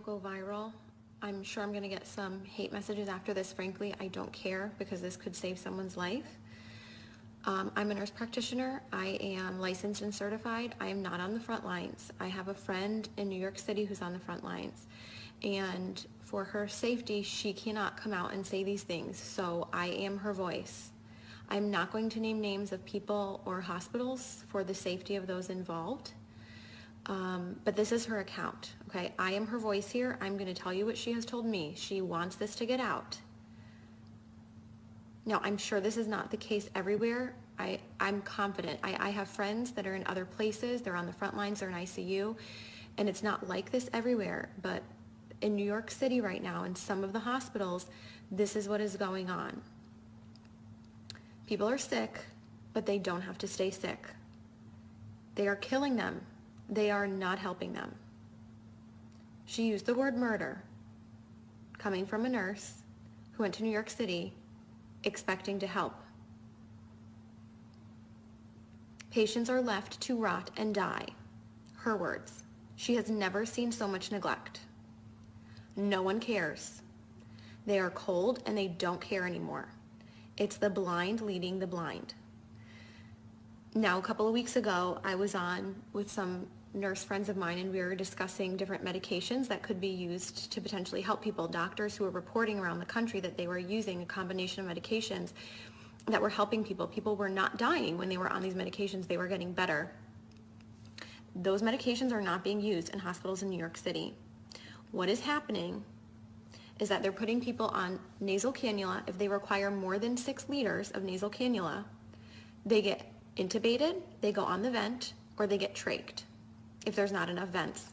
go viral. I'm sure I'm going to get some hate messages after this. Frankly, I don't care because this could save someone's life. I'm a nurse practitioner. I am licensed and certified. I am not on the front lines. I have a friend in New York City who's on the front lines. And for her safety, she cannot come out and say these things. So I am her voice. I'm not going to name names of people or hospitals for the safety of those involved. But this is her account, okay? I am her voice here. I'm going to tell you what she has told me. She wants this to get out. Now, I'm sure this is not the case everywhere. I'm confident. I have friends that are in other places. They're on the front lines. They're in ICU. And it's not like this everywhere. But in New York City right now, in some of the hospitals, this is what is going on. People are sick, but they don't have to stay sick. They are killing them. They are not helping them. She used the word murder, coming from a nurse who went to New York City expecting to help. Patients are left to rot and die. Her words. She has never seen so much neglect. No one cares. They are cold and they don't care anymore. It's the blind leading the blind. Now, a couple of weeks ago, I was on with some nurse friends of mine and we were discussing different medications that could be used to potentially help people. Doctors who were reporting around the country that they were using a combination of medications that were helping people. People were not dying when they were on these medications. They were getting better. Those medications are not being used in hospitals in New York City. What is happening is that they're putting people on nasal cannula. If they require more than 6 liters of nasal cannula, they get intubated, they go on the vent, or they get trached if there's not enough vents.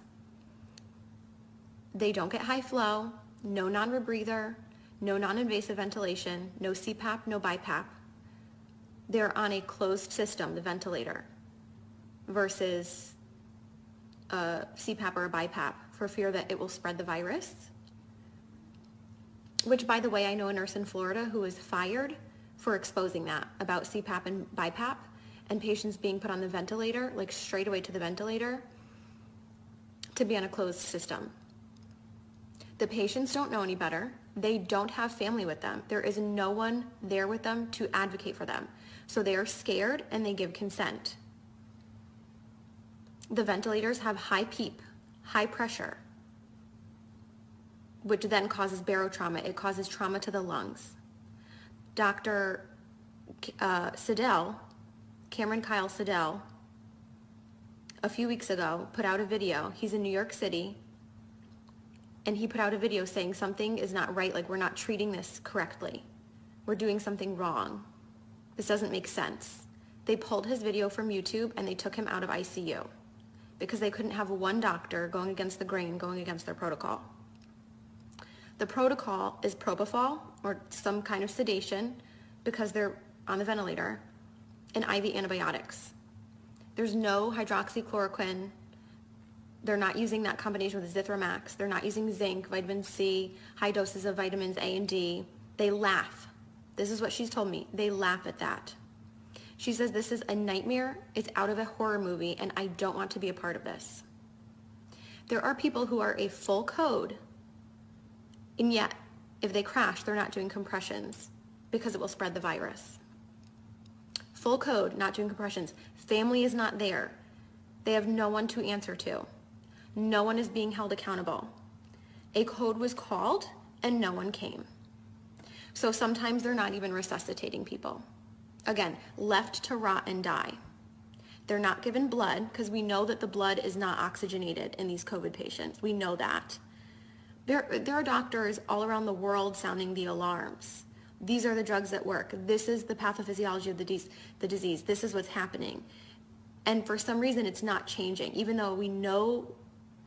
They don't get high flow, no non-rebreather, no non-invasive ventilation, no CPAP, no BiPAP. They're on a closed system, the ventilator, versus a CPAP or a BiPAP for fear that it will spread the virus. Which, by the way, I know a nurse in Florida who was fired for exposing that about CPAP and BiPAP and patients being put on the ventilator, like straight away to the ventilator, to be on a closed system. The patients don't know any better. They don't have family with them. There is no one there with them to advocate for them. So they are scared and they give consent. The ventilators have high PEEP, high pressure, which then causes barotrauma. It causes trauma to the lungs. Dr. Cameron Kyle Siddell, a few weeks ago, put out a video. He's in New York City, and he put out a video saying something is not right, like we're not treating this correctly. We're doing something wrong. This doesn't make sense. They pulled his video from YouTube and they took him out of ICU because they couldn't have one doctor going against the grain, going against their protocol. The protocol is propofol or some kind of sedation because they're on the ventilator, and IV antibiotics. There's no hydroxychloroquine. They're not using that combination with Zithromax. They're not using zinc, vitamin C, high doses of vitamins A and D. They laugh. This is what she's told me. They laugh at that. She says this is a nightmare. It's out of a horror movie, and I don't want to be a part of this. There are people who are a full code, and yet if they crash, they're not doing compressions because it will spread the virus. Full code, not doing compressions. Family is not there. They have no one to answer to. No one is being held accountable. A code was called and no one came. So sometimes they're not even resuscitating people. Again, left to rot and die. They're not given blood because we know that the blood is not oxygenated in these COVID patients. We know that. There are doctors all around the world sounding the alarms. These are the drugs that work. This is the pathophysiology of the disease. This is what's happening. And for some reason, it's not changing. Even though we know,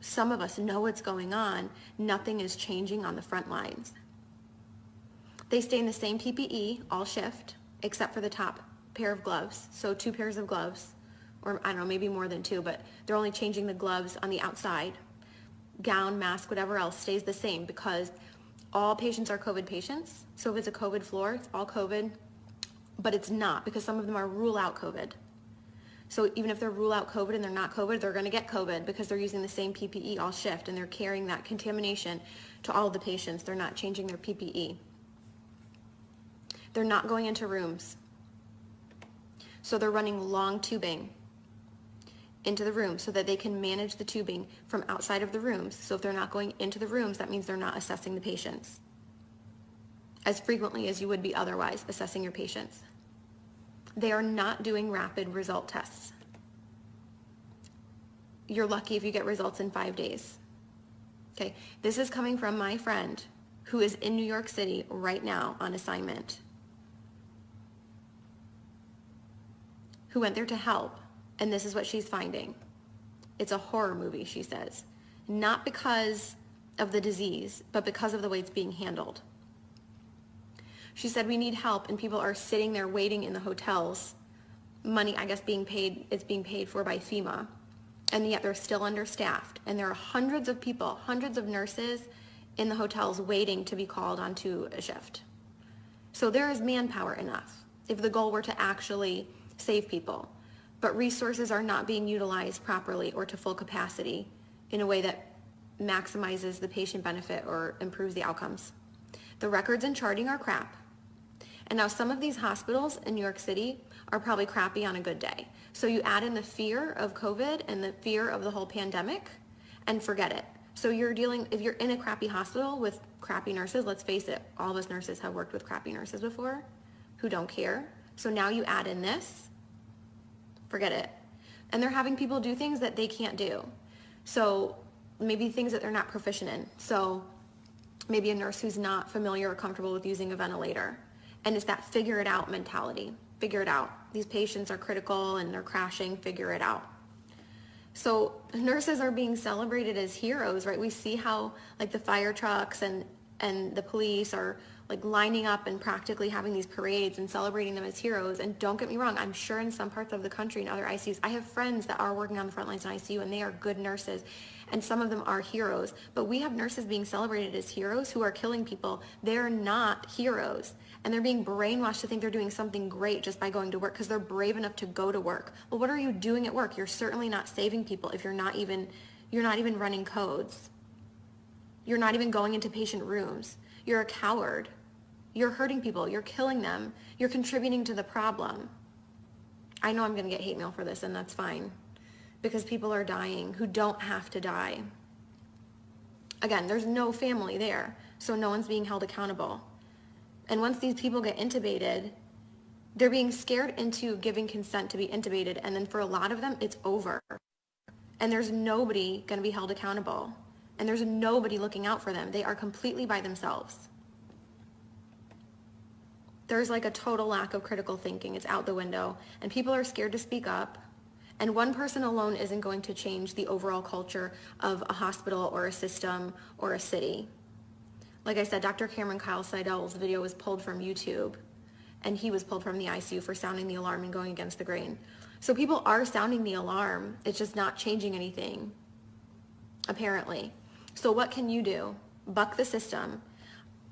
some of us know what's going on, nothing is changing on the front lines. They stay in the same PPE all shift, except for the top pair of gloves. So 2 pairs of gloves, or I don't know, maybe more than 2, but they're only changing the gloves on the outside. Gown, mask, whatever else stays the same because all patients are COVID patients. So if it's a COVID floor, it's all COVID, but it's not because some of them are rule out COVID. So even if they rule out COVID and they're not COVID, they're going to get COVID because they're using the same PPE all shift and they're carrying that contamination to all of the patients. They're not changing their PPE. They're not going into rooms. So they're running long tubing into the room so that they can manage the tubing from outside of the rooms. So if they're not going into the rooms, that means they're not assessing the patients as frequently as you would be otherwise assessing your patients. They are not doing rapid result tests. You're lucky if you get results in 5 days. Okay, this is coming from my friend who is in New York City right now on assignment, who went there to help, and this is what she's finding. It's a horror movie, she says. Not because of the disease, but because of the way it's being handled. She said, we need help, and people are sitting there waiting in the hotels. Money, I guess, it's being paid for by FEMA, and yet they're still understaffed. And there are hundreds of people, hundreds of nurses in the hotels waiting to be called onto a shift. So there is manpower enough if the goal were to actually save people. But resources are not being utilized properly or to full capacity in a way that maximizes the patient benefit or improves the outcomes. The records and charting are crap. And now some of these hospitals in New York City are probably crappy on a good day. So you add in the fear of COVID and the fear of the whole pandemic and forget it. So if you're in a crappy hospital with crappy nurses, let's face it, all of us nurses have worked with crappy nurses before who don't care. So now you add in this, forget it. And they're having people do things that they can't do. So maybe things that they're not proficient in. So maybe a nurse who's not familiar or comfortable with using a ventilator. And it's that figure it out mentality. Figure it out. These patients are critical and they're crashing, figure it out. So nurses are being celebrated as heroes, right? We see how like the fire trucks and the police are like lining up and practically having these parades and celebrating them as heroes. And don't get me wrong, I'm sure in some parts of the country and other ICUs, I have friends that are working on the front lines in ICU and they are good nurses. And some of them are heroes, but we have nurses being celebrated as heroes who are killing people. They're not heroes. And they're being brainwashed to think they're doing something great just by going to work because they're brave enough to go to work. Well, what are you doing at work? You're certainly not saving people if you're not even running codes. You're not even going into patient rooms. You're a coward. You're hurting people. You're killing them. You're contributing to the problem. I know I'm going to get hate mail for this, and that's fine, because people are dying who don't have to die. Again, there's no family there, so no one's being held accountable. And once these people get intubated, they're being scared into giving consent to be intubated, and then for a lot of them, it's over. And there's nobody going to be held accountable. And there's nobody looking out for them. They are completely by themselves. There's like a total lack of critical thinking. It's out the window. And people are scared to speak up. And one person alone isn't going to change the overall culture of a hospital or a system or a city. Like I said, Dr. Cameron Kyle Seidel's video was pulled from YouTube, and he was pulled from the ICU for sounding the alarm and going against the grain. So people are sounding the alarm. It's just not changing anything, apparently. So what can you do? Buck the system.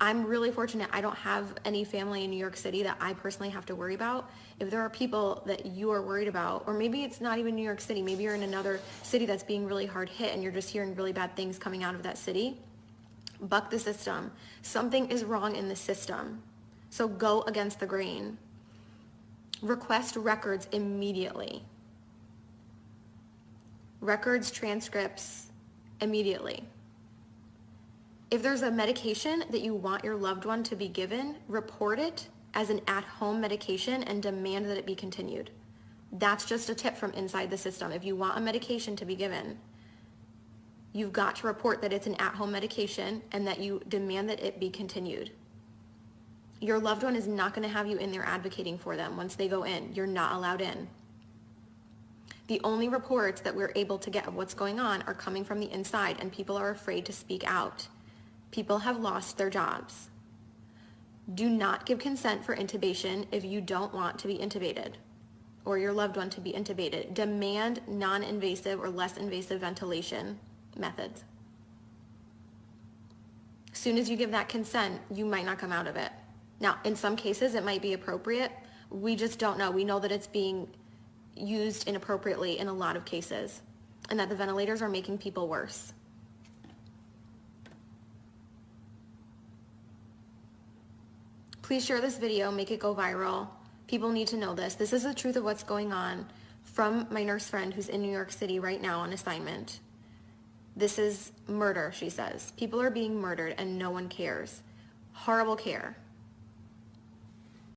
I'm really fortunate. I don't have any family in New York City that I personally have to worry about. If there are people that you are worried about, or maybe it's not even New York City, maybe you're in another city that's being really hard hit and you're just hearing really bad things coming out of that city, buck the system. Something is wrong in the system. So go against the grain. Request records immediately. Records, transcripts, immediately. If there's a medication that you want your loved one to be given, report it as an at-home medication and demand that it be continued. That's just a tip from inside the system. If you want a medication to be given, you've got to report that it's an at-home medication and that you demand that it be continued. Your loved one is not going to have you in there advocating for them once they go in. You're not allowed in. The only reports that we're able to get of what's going on are coming from the inside, and people are afraid to speak out. People have lost their jobs. Do not give consent for intubation if you don't want to be intubated or your loved one to be intubated. Demand non-invasive or less invasive ventilation methods. As soon as you give that consent, you might not come out of it. Now, in some cases, it might be appropriate. We just don't know. We know that it's being used inappropriately in a lot of cases, and that the ventilators are making people worse. Please share this video, make it go viral. People need to know this. This is the truth of what's going on from my nurse friend who's in New York City right now on assignment. This is murder, she says. People are being murdered and no one cares. Horrible care.